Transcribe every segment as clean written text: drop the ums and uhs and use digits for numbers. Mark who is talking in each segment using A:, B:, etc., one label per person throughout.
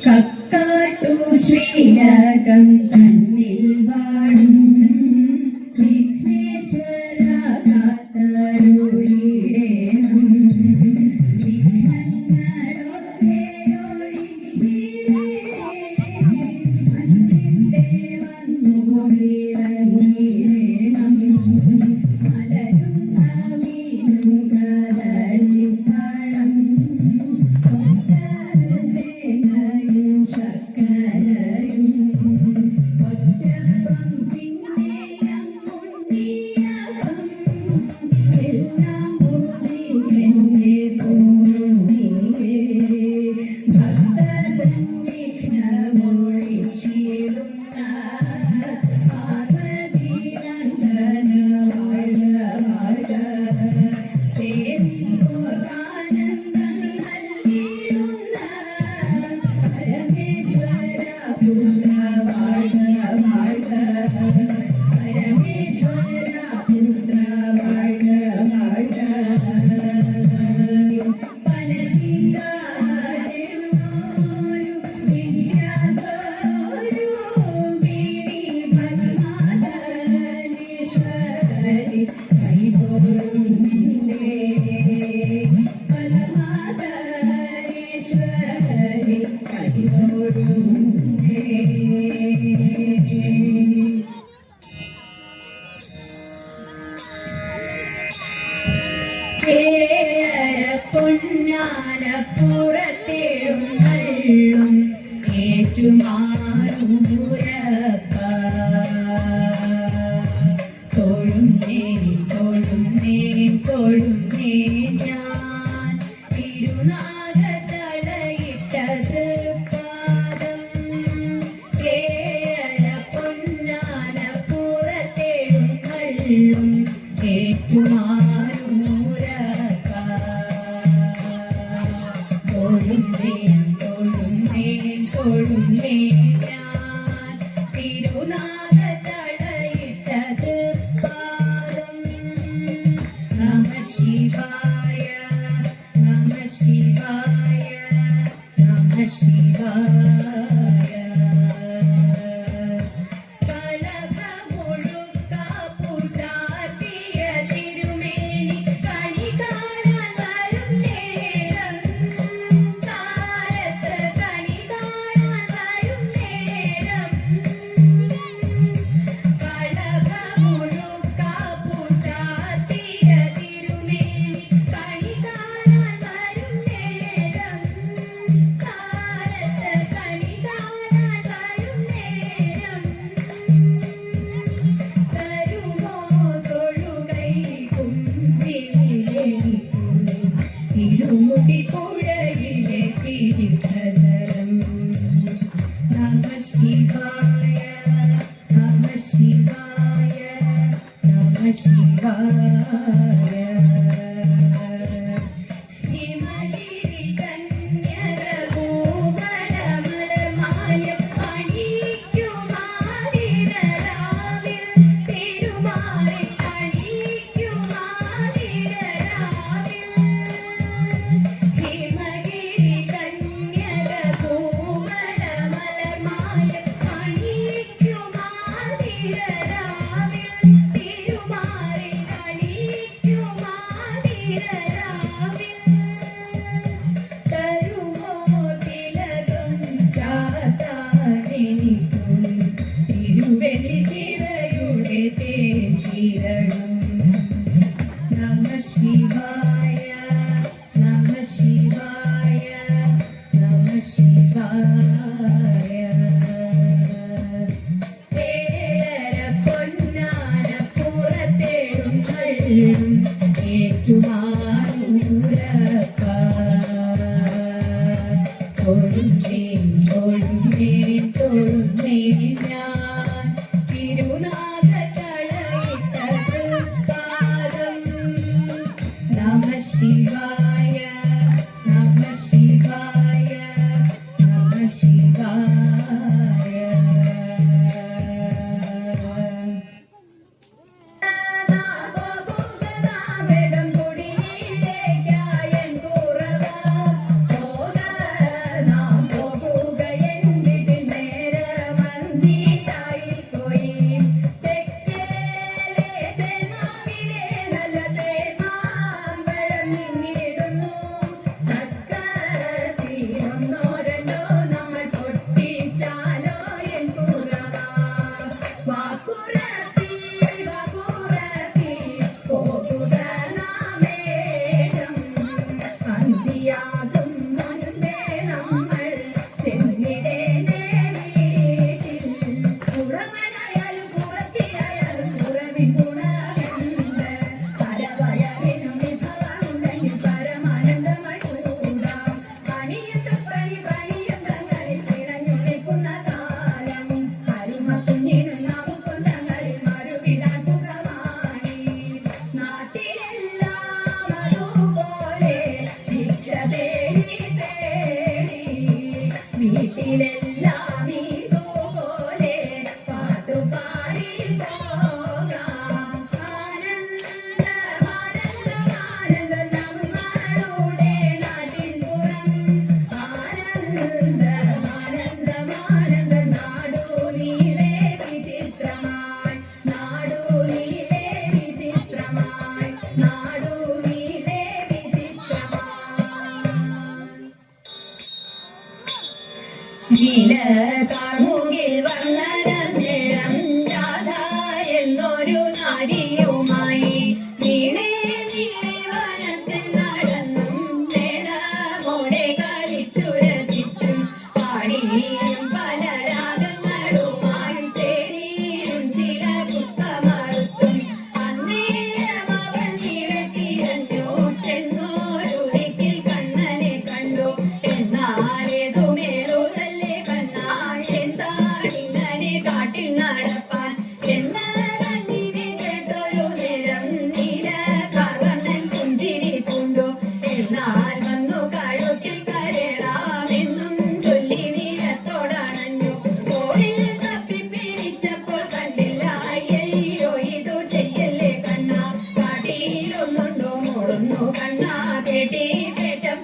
A: കക്കാട്ടു ശ്രീലകം തന്നിൽ വാഴും വിഘ്നേശ്വര കാത്തരുളിടേണം. വിഘ്നങ്ങളൊക്കെ ഒഴിച്ചിടേ മച്ചിന്റെ വന്നു വിളങ്ങിടേണം. മലരുന്ന മീനും കദളിപ്പഴം തേങ്ങയും ശർക്കരയും ഒറ്റപ്പം പിന്നെയും ഉണ്ണിയപ്പം എല്ലാം കൂടി എന്നെ പൂണിയേ ഭക്തൻ വിഘ്നമൊഴിച്ചിടുന്ന പാർവതി നന്ദന വാഴ്ക വാഴ്ക. സേവിത്തോർക്കാനന്ദം നൽകിടുന്ന പരമേശ്വര പുത്ര വാഴ്ക വാഴ്ക. പരമേശ്വര പുത്ര വാഴ്ക വാഴ്ക. പനശിങ്കാരെഴുന്നോരു വിദ്യാസ്വരൂപിണി പരമാസനേശ്വരി കൈതോറും നിന്നെ. പരമാസനേശ്വരി കൈതോറും നിന്നെ. ഏഴര പൊന്നാനപ്പുറത്തെഴുന്നള്ളും ഏറ്റുമാനൂരപ്പ. തൊഴുന്നേ തൊഴുന്നേ തൊഴുന്നേ ഞാൻ തിരുനാഗത്തളയിട്ട തൃപ്പാദം. ഏഴര പൊന്നാനപ്പുറത്തെഴുന്നള്ളും ഏറ്റുമാനൂരപ്പ. തൊഴുന്നേ തൊഴുന്നേ തൊഴുന്നേ ഞാൻ തിരുനാഗത്തളയിട്ട തൃപ്പാദം. നമ ശിവായ നമ ശിവായ നമ ശിവായ. കളഭമുഴുക്കാപ്പു ചാർത്തിയ തിരുമേനി കണി കാണാൻ വരും നേരം. കാലത്ത് കണി കാണാൻ വരും നേരം. കളഭമുഴുക്കാപ്പു ചാർത്തിയ തിരുമേനി കണി കാണാൻ വരും നേരം. കാലത്ത് കണി കാണാൻ വരും നേരം. തരുമോ തൊഴുകൈ കുമ്പിളിലെനിക്കു തിരുമുടി പുഴയിലെ തിരുപ്രചരം. നമ ശിവായ നമ ശിവായ നമ ശിവായ. ഹിമഗിരി കന്യക പൂമണമലർമാല്യം അണിയിക്കുമാതിരരാവിൽ തിരുമാറിൽ അണിയിക്കുമാതിരരാവിൽ. ഹിമഗിരി കന്യക പൂമണമലർമാല്യം അണിയിക്കുമാതിരരാവിൽ തിരുമാറിൽ അണിയിക്കുമാതിരരാവിൽ. തരുമോ തിലകം ചാർത്താനെനിക്കു തിരുവെള്ളി തിരയുടെ തേരിരണം. നമ ശിവായ നമ ശിവായ നമ ശിവായ. ഏഴര പൊന്നാനപ്പുറത്തെഴുന്നള്ളും ഏറ്റുമാനൂരപ്പ. തൊഴുന്നേ തൊഴുന്നേ തൊഴുന്നേ ഞാൻ തിരുനാഗത്തളയിട്ട തൃപ്പാദം. നമ ശിവായ നമ ശിവായ നമ ശിവായ. വേഗം കുടിയിലേക്കായൻ കുറവ പോക നാം പോകുക നാട്ടിലെല്ലാം ഇതുപോലെ പാട്ടുപാടി പോകാം. ആനന്ദം ആനന്ദം ആനന്ദം നമ്മളുടെ നാട്ടിൻപുറം. ആനന്ദം ആനന്ദം ആനന്ദം നാടുനീളെ വിചിത്രമായി, നാടുനീളെ വിചിത്രമായി, നാടുനീളെ വിചിത്രമായി. നീലകാർമുകിൽ വർണ്ണനനിഴം രാധ എന്നൊരു നാരിയുമായി നീളെ നീളെ വനത്തിൽ നടന്നും മേളമോടെ കളിച്ചു രസിച്ചും പാടിയും പല രാഗങ്ങളുമായി തേടിയും ചില പുഷ്പമറുത്തും അന്നേരം അവൾ നീളത്തിരഞ്ഞു ചെന്നോരു ദിക്കിൽ കണ്ണനെ കണ്ടു. എന്നാലേതുമേലൂരല്ലേ കണ്ണാ, എന്താണിങ്ങനെ കാട്ടിൽ നടപ്പാൻ എന്നതങ്ങിനെ കേട്ടൊരു നേരം നീലകാർവർണ്ണൻ പുഞ്ചിരി പൂണ്ടു. എന്നാൽ വന്നു കഴുത്തിൽ കരേറാമെന്നും ചൊല്ലി നീലത്തോടണഞ്ഞു. തോളിൽ തപ്പിപ്പിടിച്ചപ്പോൾ കണ്ടില്ല, അയ്യയ്യോ ഇതു ചെയ്യല്ലേ കണ്ണാ, കാട്ടിലൊന്നുണ്ടോ മോളുന്നു കണ്ണാ, കേട്ട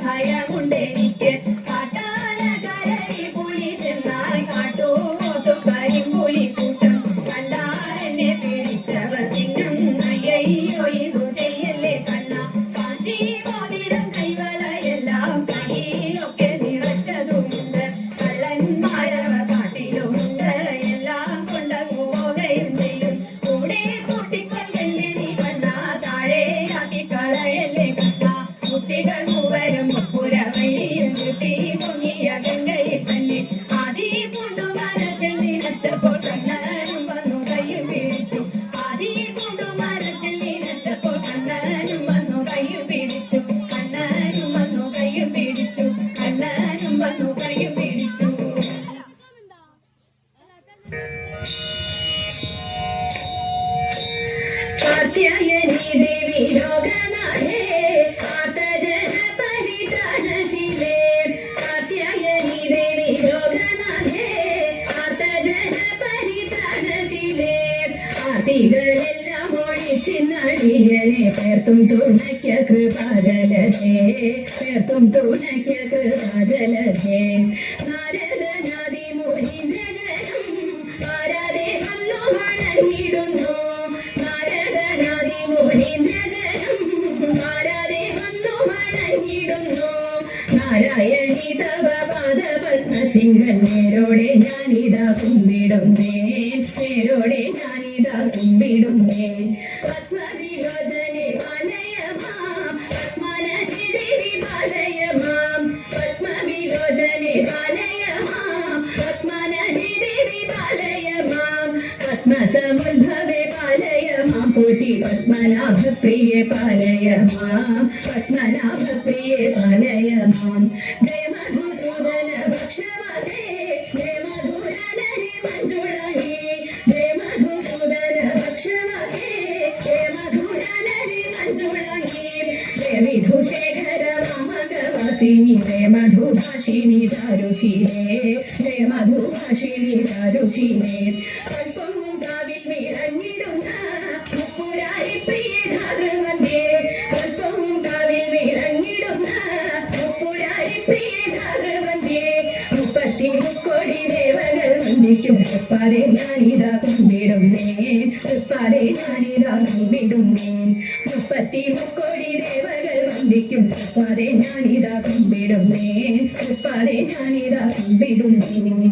A: ഭയമുണ്ടെനിക്ക്. കാട്ടാനകരടി പുലി ചെന്നാൽ കാട്ടുപോത്തു കരിമ്പുലി കൂട്ടം കണ്ടാലെന്നെ പിടിച്ചവർ തിന്നും. അയ്യയ്യോ ഇതു ചെയ്യല്ലേ കണ്ണാ, കാഞ്ചി മോതിരം കൈവളയെല്ലാം കയ്യിലൊക്കെ നിറച്ചതുമുണ്ട്. കള്ളന്മാരവർ കാട്ടിലുമുണ്ട്, എല്ലാം കൊണ്ടങ്ങു പോകുകയും ചെയ്യും. കൂടെ കൂട്ടിക്കൊല്ലല്ലേ നീ കണ്ണാ, താഴെയാക്കി കളയല്ലേ കണ്ണാ. കുട്ടികൾ മൂവരും പുരവഴിയും ചുറ്റി പൊങ്ങിയ ഗംഗയിൽ തന്നെ ആദി പൂണ്ടു മരത്തിൽ നിലച്ചപ്പോൾ കണ്ണനും വന്നു കയ്യും പിടിച്ചു. ആദി പൂണ്ടു മരത്തിൽ നിലച്ചപ്പോൾ കണ്ണനും വന്നു കയ്യും പിടിച്ചു. കണ്ണനും വന്നു കയ്യും പിടിച്ചു. കണ്ണനും വന്നു കയ്യും പിടിച്ചു. കാർത്യായനി ദേവി ലോകനാഥേ ആർത്തജന പരിത്രാണശീലേ. കാർത്യായനി ദേവി ലോകനാഥേ ആർത്തജന പരിത്രാണശീലേ. ആർത്തികളെല്ലാം ഒഴിച്ചിന്നടിയനെ പേർത്തും തുണയ്ക്ക കൃപാജലജേ, പേർത്തും തുണയ്ക്ക കൃപാജലജേ. നാരദനാദി മുനീന്ദ്രജനം ആരാധേ വന്നു വണങ്ങിടുന്നു. നാരദനാദി മുനീന്ദ്രജനം ആരാധേ വന്നു വണങ്ങിടുന്നു. നാരായണി തവ പാദപത്മത്തിങ്കൽ നേരോടെ ഞാനിതാ കുമ്പിടുന്നേ, നേരോടെ ഞാനിതാ കുമ്പിടുന്നേ. പത്മവിലോചനെ പാലയമാം പത്മനജിദേവി പാലയമാം. പത്മവിലോചനെ പാലയമാം പത്മനജിദേവി പാലയമാം. പത്മസമുദ്ഭവേ പാലയമാം പോറ്റി പത്മനാഭപ്രിയെ പാലയമാം. പത്മനാഭപ്രിയെ പാലയമാം. ജയ മധുസൂദന ഭക്ഷവതേ ജയ മധുരനരി മഞ്ജുളനീ. ജയ മധുസൂദന ഭക്ഷവതേ ജയ മധുരനരി മഞ്ജുളനീ. ജയ വിധുശേഖര മാമകവാസിനി ജയ മധുഭാഷിണി ചാരുശീലേ. ജയ മധുഭാഷിണി ചാരുശീലേ. സ്വൽപ്പൊങ്ങും കാവിൽ വിളങ്ങിടുന്ന മുപ്പുരാരി പ്രിയ ധാതുവന്ദേ. സ്വൽപ്പൊങ്ങും കാവിൽ വിളങ്ങിടുന്ന മുപ്പുരാരി പ്രിയ ധാതുവന്ദേ. 33 ദേവകൾ വന്ദിക്കും തൃപ്പാതെ ഞാനിതാ കുമ്പിടുന്നേ, തൃപ്പാതെ ഞാനിതാ കുമ്പിടുന്നേ. 33 ദേവകൾ വന്ദിക്കും തൃപ്പാതെ ഞാനിതാ കുമ്പിടുന്നേ, തൃപ്പാതെ ഞാനിതാ കുമ്പിടുന്നേ.